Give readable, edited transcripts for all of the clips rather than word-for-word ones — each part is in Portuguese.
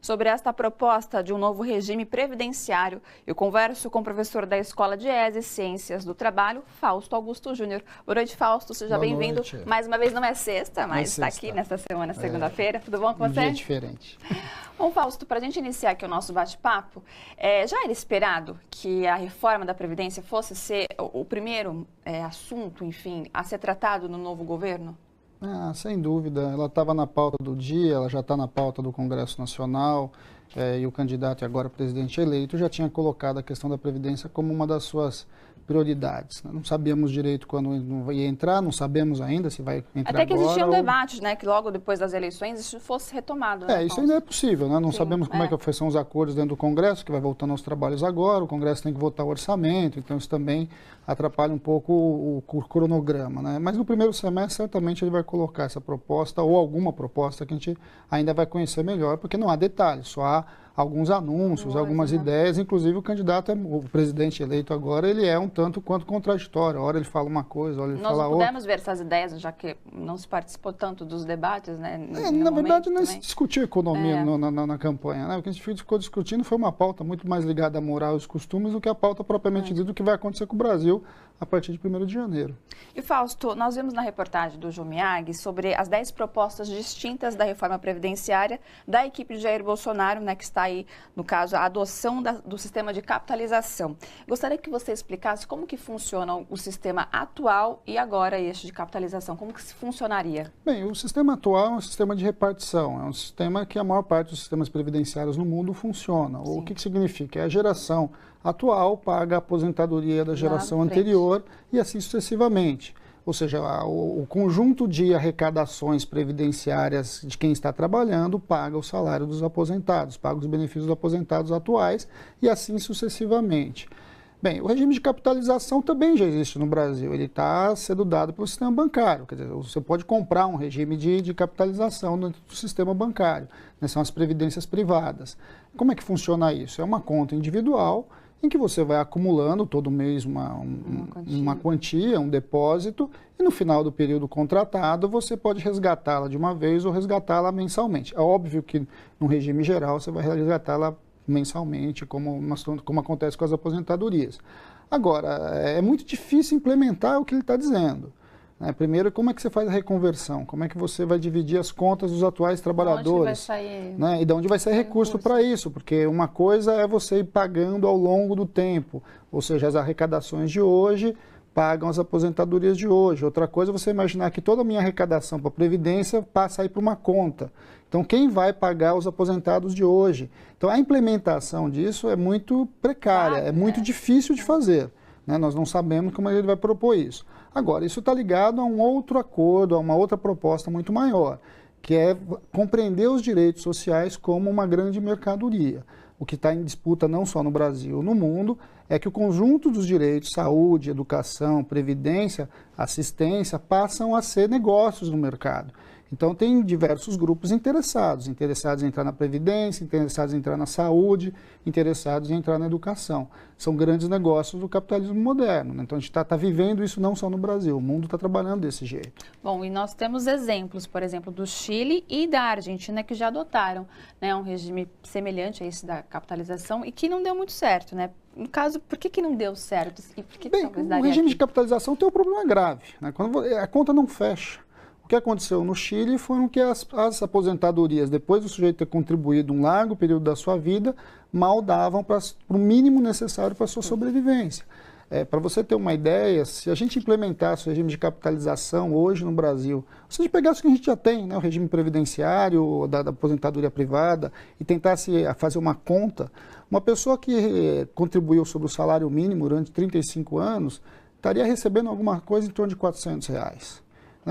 sobre esta proposta de um novo regime previdenciário. Eu converso com o professor da Escola de ESE Ciências do Trabalho, Fausto Augusto Júnior. Boa noite, Fausto. Seja bem-vindo. Mais uma vez, não é sexta, mas está aqui nesta semana, segunda-feira. Tudo bom com você? Um dia diferente. Bom, Fausto, para a gente iniciar aqui o nosso bate-papo, já era esperado que a reforma da Previdência fosse ser o primeiro assunto, enfim, a ser tratado no novo governo? Sem dúvida. Ela estava na pauta do dia, ela já está na pauta do Congresso Nacional, e o candidato e agora presidente eleito já tinha colocado a questão da Previdência como uma das suas prioridades. Não sabíamos direito quando ia entrar, não sabemos ainda se vai entrar agora. Até que existiam debates, né, que logo depois das eleições isso fosse retomado. Né, isso ainda é possível, né? Não sabemos como é que são os acordos dentro do Congresso, que vai voltando aos trabalhos agora, o Congresso tem que votar o orçamento, então isso também atrapalha um pouco o cronograma, né? Mas no primeiro semestre, certamente, ele vai colocar essa proposta ou alguma proposta que a gente ainda vai conhecer melhor, porque não há detalhes, só há alguns anúncios, algumas ideias, inclusive o candidato, o presidente eleito agora, ele é um tanto quanto contraditório. Ora ele fala uma coisa, ora ele fala outra. Nós pudemos ver essas ideias, já que não se participou tanto dos debates, né? Na verdade, não se discutiu economia na campanha, né? O que a gente ficou discutindo foi uma pauta muito mais ligada à moral e aos costumes do que a pauta propriamente dita do que vai acontecer com o Brasil a partir de 1º de janeiro. E, Fausto, nós vimos na reportagem do João Miag sobre as 10 propostas distintas da reforma previdenciária da equipe de Jair Bolsonaro, né, que está aí, no caso, a adoção do sistema de capitalização. Gostaria que você explicasse como que funciona o sistema atual e agora este de capitalização, como que funcionaria? Bem, o sistema atual é um sistema de repartição, é um sistema que a maior parte dos sistemas previdenciários no mundo funciona. O que significa? É a geração atual paga a aposentadoria da geração anterior e assim sucessivamente. Ou seja, o conjunto de arrecadações previdenciárias de quem está trabalhando paga o salário dos aposentados, paga os benefícios dos aposentados atuais e assim sucessivamente. Bem, o regime de capitalização também já existe no Brasil, ele está sendo dado pelo sistema bancário, quer dizer, você pode comprar um regime de capitalização dentro do sistema bancário, né, são as previdências privadas. Como é que funciona isso? É uma conta individual em que você vai acumulando todo mês uma quantia, um depósito, e no final do período contratado você pode resgatá-la de uma vez ou resgatá-la mensalmente. É óbvio que no regime geral você vai resgatá-la mensalmente, como acontece com as aposentadorias. Agora, é muito difícil implementar o que ele está dizendo. Primeiro, como é que você faz a reconversão? Como é que você vai dividir as contas dos atuais trabalhadores? E de onde vai sair recurso para isso? Porque uma coisa é você ir pagando ao longo do tempo, ou seja, as arrecadações de hoje pagam as aposentadorias de hoje. Outra coisa é você imaginar que toda a minha arrecadação para a Previdência passa aí para uma conta. Então, quem vai pagar os aposentados de hoje? Então, a implementação disso é muito precária, é muito difícil de fazer. Nós não sabemos como ele vai propor isso. Agora, isso está ligado a um outro acordo, a uma outra proposta muito maior, que é compreender os direitos sociais como uma grande mercadoria. O que está em disputa não só no Brasil, no mundo, é que o conjunto dos direitos, saúde, educação, previdência, assistência, passam a ser negócios no mercado. Então, tem diversos grupos interessados em entrar na Previdência, interessados em entrar na saúde, interessados em entrar na educação. São grandes negócios do capitalismo moderno, né? Então, a gente está vivendo isso não só no Brasil, o mundo está trabalhando desse jeito. Bom, e nós temos exemplos, por exemplo, do Chile e da Argentina, que já adotaram, né, um regime semelhante a esse da capitalização e que não deu muito certo, né? No caso, por que não deu certo? E por que o regime de capitalização tem um problema grave, né? Quando a conta não fecha. O que aconteceu no Chile foram que as aposentadorias, depois do sujeito ter contribuído um largo período da sua vida, mal davam para o mínimo necessário para a sua sobrevivência. Para você ter uma ideia, se a gente implementasse o regime de capitalização hoje no Brasil, se a gente pegasse o que a gente já tem, né, o regime previdenciário, da aposentadoria privada, e tentasse fazer uma conta, uma pessoa que contribuiu sobre o salário mínimo durante 35 anos, estaria recebendo alguma coisa em torno de R$400.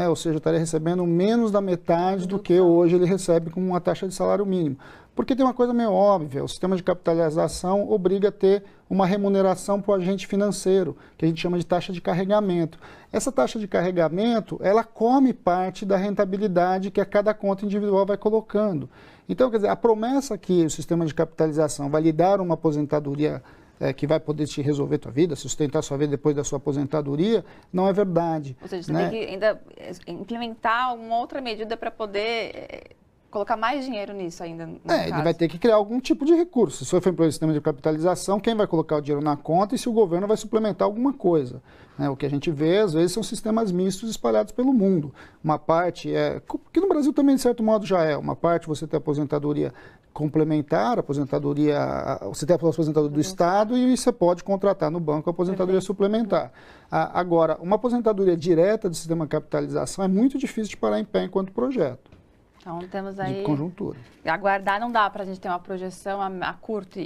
Ou seja, estaria recebendo menos da metade do que hoje ele recebe com uma taxa de salário mínimo. Porque tem uma coisa meio óbvia, o sistema de capitalização obriga a ter uma remuneração para o agente financeiro, que a gente chama de taxa de carregamento. Essa taxa de carregamento, ela come parte da rentabilidade que a cada conta individual vai colocando. Então, quer dizer, a promessa que o sistema de capitalização vai lhe dar uma aposentadoria que vai poder te resolver tua vida, sustentar sua vida depois da sua aposentadoria, não é verdade. Ou seja, você tem que ainda implementar uma outra medida para poder colocar mais dinheiro nisso ainda, no ele caso. vai ter que criar algum tipo de recurso. Se for um sistema de capitalização, quem vai colocar o dinheiro na conta e se o governo vai suplementar alguma coisa. O que a gente vê, às vezes, são sistemas mistos espalhados pelo mundo. Uma parte que no Brasil também, de certo modo, já é. Uma parte você tem aposentadoria complementar, você tem a aposentadoria do Estado e você pode contratar no banco a aposentadoria suplementar. Agora, uma aposentadoria direta do sistema de capitalização é muito difícil de parar em pé enquanto projeto. Então temos aí... De conjuntura. Aguardar não dá para a gente ter uma projeção a curto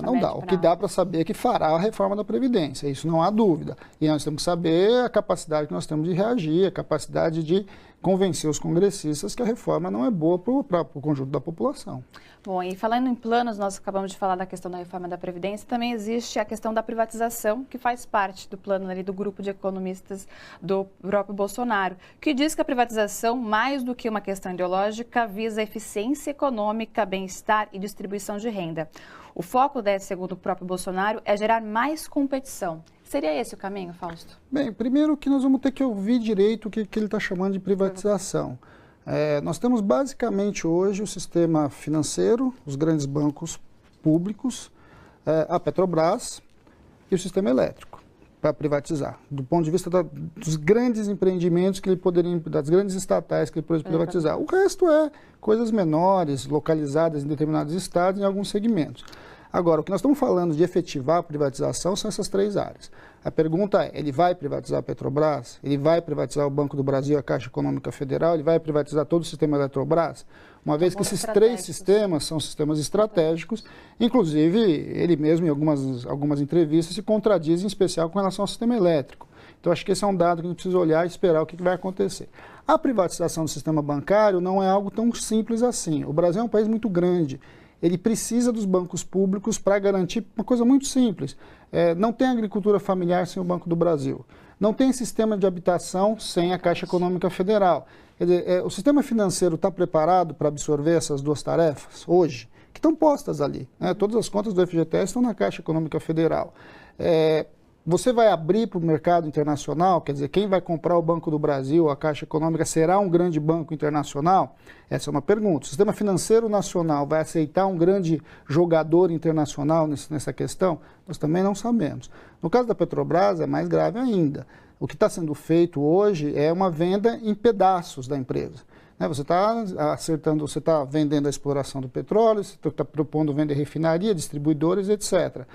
não dá. O que dá para saber é que fará a reforma da Previdência, isso não há dúvida. E nós temos que saber a capacidade que nós temos de reagir, a capacidade de convencer os congressistas que a reforma não é boa para o conjunto da população. Bom, e falando em planos, nós acabamos de falar da questão da reforma da Previdência, também existe a questão da privatização, que faz parte do plano ali do grupo de economistas do próprio Bolsonaro, que diz que a privatização, mais do que uma questão ideológica, visa eficiência econômica, bem-estar e distribuição de renda. O foco, segundo o próprio Bolsonaro, é gerar mais competição. Seria esse o caminho, Fausto? Bem, primeiro que nós vamos ter que ouvir direito o que ele está chamando de privatização. Nós temos basicamente hoje o sistema financeiro, os grandes bancos públicos, a Petrobras e o sistema elétrico para privatizar. Do ponto de vista dos grandes empreendimentos que ele poderia, das grandes estatais que ele poderia privatizar. O resto é coisas menores, localizadas em determinados estados, em alguns segmentos. Agora, o que nós estamos falando de efetivar a privatização são essas três áreas. A pergunta é, ele vai privatizar a Petrobras? Ele vai privatizar o Banco do Brasil, a Caixa Econômica Federal? Ele vai privatizar todo o sistema Eletrobras? Uma vez que esses três sistemas são sistemas estratégicos, inclusive ele mesmo em algumas entrevistas se contradiz, em especial com relação ao sistema elétrico. Então acho que esse é um dado que a gente precisa olhar e esperar o que vai acontecer. A privatização do sistema bancário não é algo tão simples assim. O Brasil é um país muito grande. Ele precisa dos bancos públicos para garantir uma coisa muito simples. Não tem agricultura familiar sem o Banco do Brasil. Não tem sistema de habitação sem a Caixa Econômica Federal. Quer dizer, o sistema financeiro está preparado para absorver essas duas tarefas hoje, que estão postas ali. Todas as contas do FGTS estão na Caixa Econômica Federal. Você vai abrir para o mercado internacional, quer dizer, quem vai comprar o Banco do Brasil, a Caixa Econômica, será um grande banco internacional? Essa é uma pergunta. O sistema financeiro nacional vai aceitar um grande jogador internacional nessa questão? Nós também não sabemos. No caso da Petrobras, é mais grave ainda. O que está sendo feito hoje é uma venda em pedaços da empresa. Você está vendendo a exploração do petróleo, você está propondo venda de refinaria, distribuidores, etc.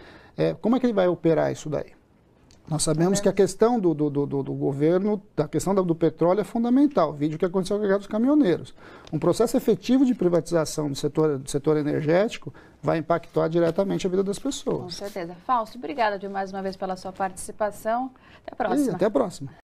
Como é que ele vai operar isso daí? Nós sabemos que a questão do governo, a questão do petróleo é fundamental. Vídeo que aconteceu com os caminhoneiros. Um processo efetivo de privatização do setor energético vai impactar diretamente a vida das pessoas. Com certeza. Fausto, obrigada mais uma vez pela sua participação. Até a próxima. Até a próxima.